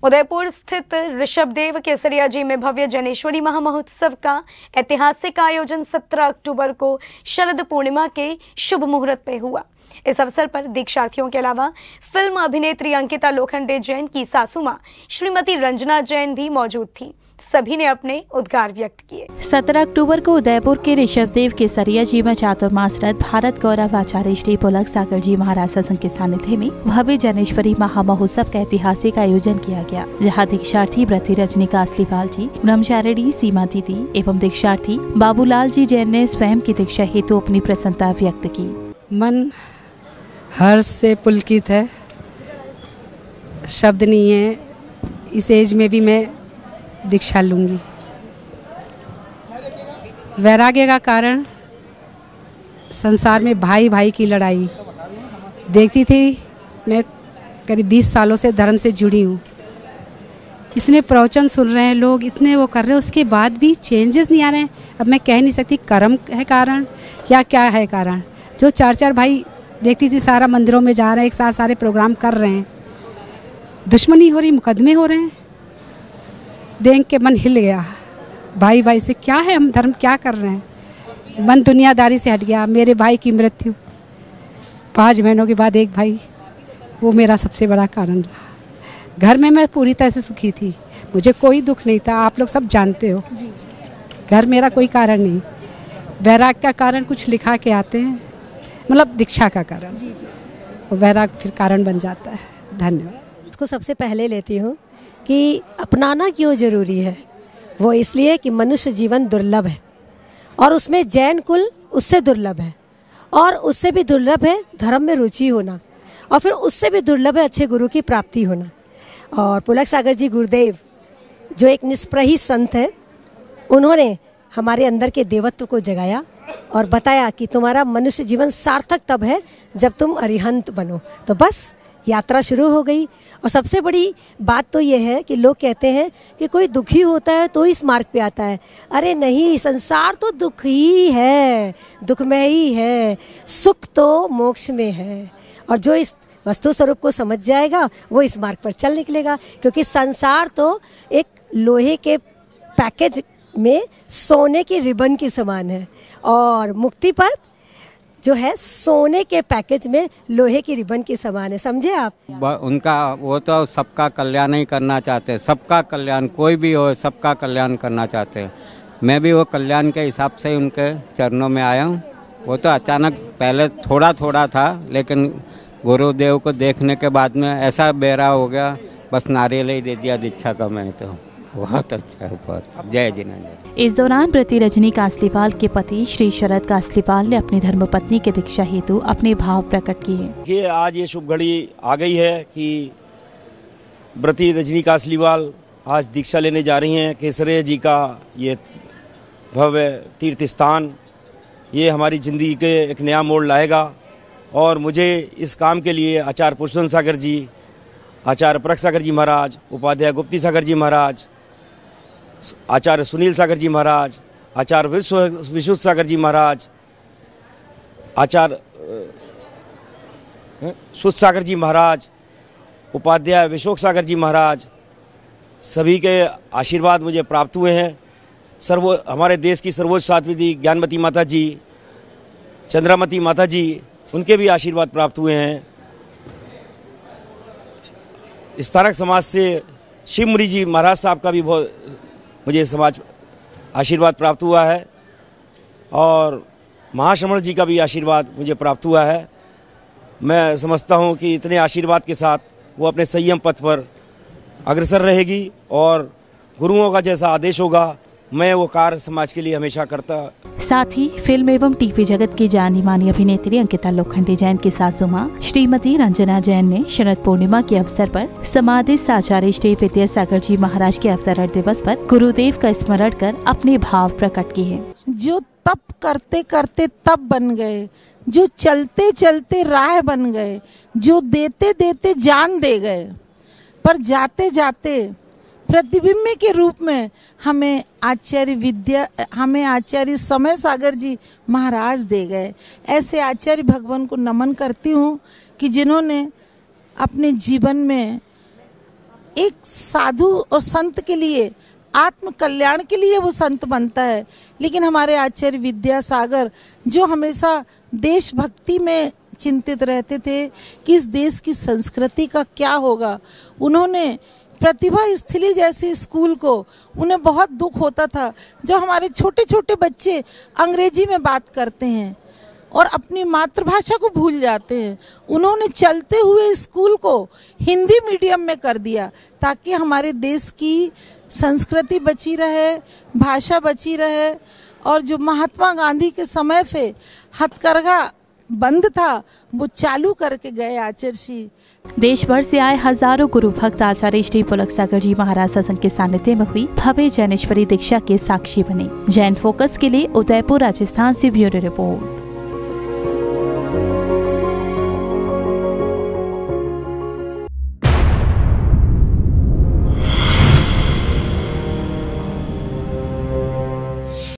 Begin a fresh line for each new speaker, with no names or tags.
उदयपुर स्थित ऋषभदेव केसरिया जी में भव्य जनेश्वरी महामहोत्सव का ऐतिहासिक आयोजन 17 अक्टूबर को शरद पूर्णिमा के शुभ मुहूर्त पे हुआ। इस अवसर पर दीक्षार्थियों के अलावा फिल्म अभिनेत्री अंकिता लोखंडे जैन की सासू मां श्रीमती रंजना जैन भी मौजूद थी। सभी ने अपने उद्गार व्यक्त किए।
17 अक्टूबर को उदयपुर के ऋषभदेव केसरिया जी में चातुर्मास रथ भारत गौरव आचार्य श्री पुलक सागर जी महाराज सत्संग के सानिध्य में भव्य जनेश्वरी महामहोत्सव का ऐतिहासिक आयोजन किया गया, जहां दीक्षार्थी व्रती रजनीका असलीपाल जी, ब्रह्मचारिणी सीमा दीदी एवं दीक्षार्थी बाबूलाल जी जैन ने स्वयं की दीक्षा हेतु अपनी प्रसन्नता व्यक्त की।
मन हर्ष से पुलकित है, शब्द नहीं है। इस एज में भी मैं दीक्षा लूँगी। वैराग्य का कारण संसार में भाई भाई की लड़ाई देखती थी। मैं करीब 20 सालों से धर्म से जुड़ी हूँ। इतने प्रवचन सुन रहे हैं लोग, इतने वो कर रहे हैं, उसके बाद भी चेंजेस नहीं आ रहे हैं। अब मैं कह नहीं सकती कर्म है कारण या क्या है कारण। जो 4-4 भाई देखती थी सारा मंदिरों में जा रहे हैं, एक साथ सारे प्रोग्राम कर रहे हैं, दुश्मनी हो रही, मुकदमे हो रहे हैं, देख के मन हिल गया। भाई भाई से क्या है, हम धर्म क्या कर रहे हैं। मन दुनियादारी से हट गया। मेरे भाई की मृत्यु 5 महीनों के बाद एक भाई, वो मेरा सबसे बड़ा कारण रहा। घर में मैं पूरी तरह से सुखी थी, मुझे कोई दुख नहीं था। आप लोग सब जानते हो जी। घर मेरा कोई कारण नहीं। वैराग का कारण कुछ लिखा के आते हैं, मतलब दीक्षा का कारण जी। वैराग फिर कारण बन जाता है। धन्यवाद।
उसको सबसे पहले लेती हूँ कि अपनाना क्यों ज़रूरी है। वो इसलिए कि मनुष्य जीवन दुर्लभ है और उसमें जैन कुल उससे दुर्लभ है, और उससे भी दुर्लभ है धर्म में रुचि होना, और फिर उससे भी दुर्लभ है अच्छे गुरु की प्राप्ति होना। और पुलक सागर जी गुरुदेव जो एक निष्प्रही संत है, उन्होंने हमारे अंदर के देवत्व को जगाया और बताया कि तुम्हारा मनुष्य जीवन सार्थक तब है जब तुम अरिहंत बनो। तो बस यात्रा शुरू हो गई। और सबसे बड़ी बात तो ये है कि लोग कहते हैं कि कोई दुखी होता है तो इस मार्ग पे आता है। अरे नहीं, संसार तो दुख ही है, दुखमय ही है, सुख तो मोक्ष में है। और जो इस वस्तु स्वरूप को समझ जाएगा वो इस मार्ग पर चल निकलेगा, क्योंकि संसार तो एक लोहे के पैकेज में सोने की रिबन के समान है, और मुक्ति पथ जो है सोने के पैकेज में लोहे की रिबन के समान है। समझे आप?
उनका वो तो सबका कल्याण ही करना चाहते, सबका कल्याण, कोई भी हो सबका कल्याण करना चाहते हैं। मैं भी वो कल्याण के हिसाब से ही उनके चरणों में आया हूँ। वो तो अचानक पहले थोड़ा थोड़ा था, लेकिन गुरुदेव को देखने के बाद में ऐसा बेरा हो गया, बस नारियल ही दे दिया दीक्षा का। मैं तो बहुत अच्छा है, बहुत। जय जिनेंद्र।
इस दौरान व्रती रजनीका असलीपाल के पति श्री शरद का असलीपाल ने अपनी धर्मपत्नी के दीक्षा हेतु अपने भाव प्रकट किए।
ये आज ये शुभ घड़ी आ गई है कि व्रती रजनीका असलीपाल आज दीक्षा लेने जा रही हैं। केसरिया जी का ये भव्य तीर्थ स्थान, ये हमारी ज़िंदगी के एक नया मोड़ लाएगा। और मुझे इस काम के लिए आचार्य पुरुषोत्तम सागर जी, आचार्य परक सागर जी महाराज, उपाध्याय गुप्ती सागर जी महाराज, आचार्य सुनील सागर जी महाराज, आचार्य विशुद्ध सागर जी महाराज, आचार्य शुद्ध सागर जी महाराज, उपाध्याय विशोक सागर जी महाराज, सभी के आशीर्वाद मुझे प्राप्त हुए हैं। हमारे देश की सर्वोच्च साध्वी ज्ञानमती माता जी, चंद्रामती माता जी, उनके भी आशीर्वाद प्राप्त हुए हैं। स्थानक समाज से शिवमुनि जी महाराज साहब का भी बहुत मुझे समाज आशीर्वाद प्राप्त हुआ है, और महाश्रमण जी का भी आशीर्वाद मुझे प्राप्त हुआ है। मैं समझता हूँ कि इतने आशीर्वाद के साथ वो अपने संयम पथ पर अग्रसर रहेगी, और गुरुओं का जैसा आदेश होगा मैं वो कार्य समाज के लिए हमेशा करता।
साथ ही फिल्म एवं टीवी जगत की जानी मानी अभिनेत्री अंकिता लोखंडे जैन की सासू मां श्रीमती रंजना जैन ने शरद पूर्णिमा के अवसर पर समाधिस्थ आचार्य श्री विद्यासागर जी महाराज के अवतरण दिवस पर गुरुदेव का स्मरण कर अपने भाव प्रकट किए।
जो तप करते करते तप बन गए, जो चलते चलते राह बन गए, जो देते देते जान दे गए, पर जाते जाते प्रतिबिंब के रूप में हमें आचार्य समय सागर जी महाराज दे गए। ऐसे आचार्य भगवान को नमन करती हूँ कि जिन्होंने अपने जीवन में एक साधु और संत के लिए, आत्म कल्याण के लिए वो संत बनता है। लेकिन हमारे आचार्य विद्यासागर जो हमेशा देशभक्ति में चिंतित रहते थे कि इस देश की संस्कृति का क्या होगा, उन्होंने प्रतिभा स्थली जैसे स्कूल को, उन्हें बहुत दुख होता था जब हमारे छोटे छोटे बच्चे अंग्रेजी में बात करते हैं और अपनी मातृभाषा को भूल जाते हैं। उन्होंने चलते हुए स्कूल को हिंदी मीडियम में कर दिया ताकि हमारे देश की संस्कृति बची रहे, भाषा बची रहे। और जो महात्मा गांधी के समय से हथकरघा बंद था वो चालू करके गए आचार्य जी।
देश भर से आए हजारों गुरु भक्त आचार्य श्री पुलक सागर जी महाराज सत्संग के सानिध्य में हुई भव्य जैनेश्वरी दीक्षा के साक्षी बने। जैन फोकस के लिए उदयपुर राजस्थान से ब्यूरो रिपोर्ट।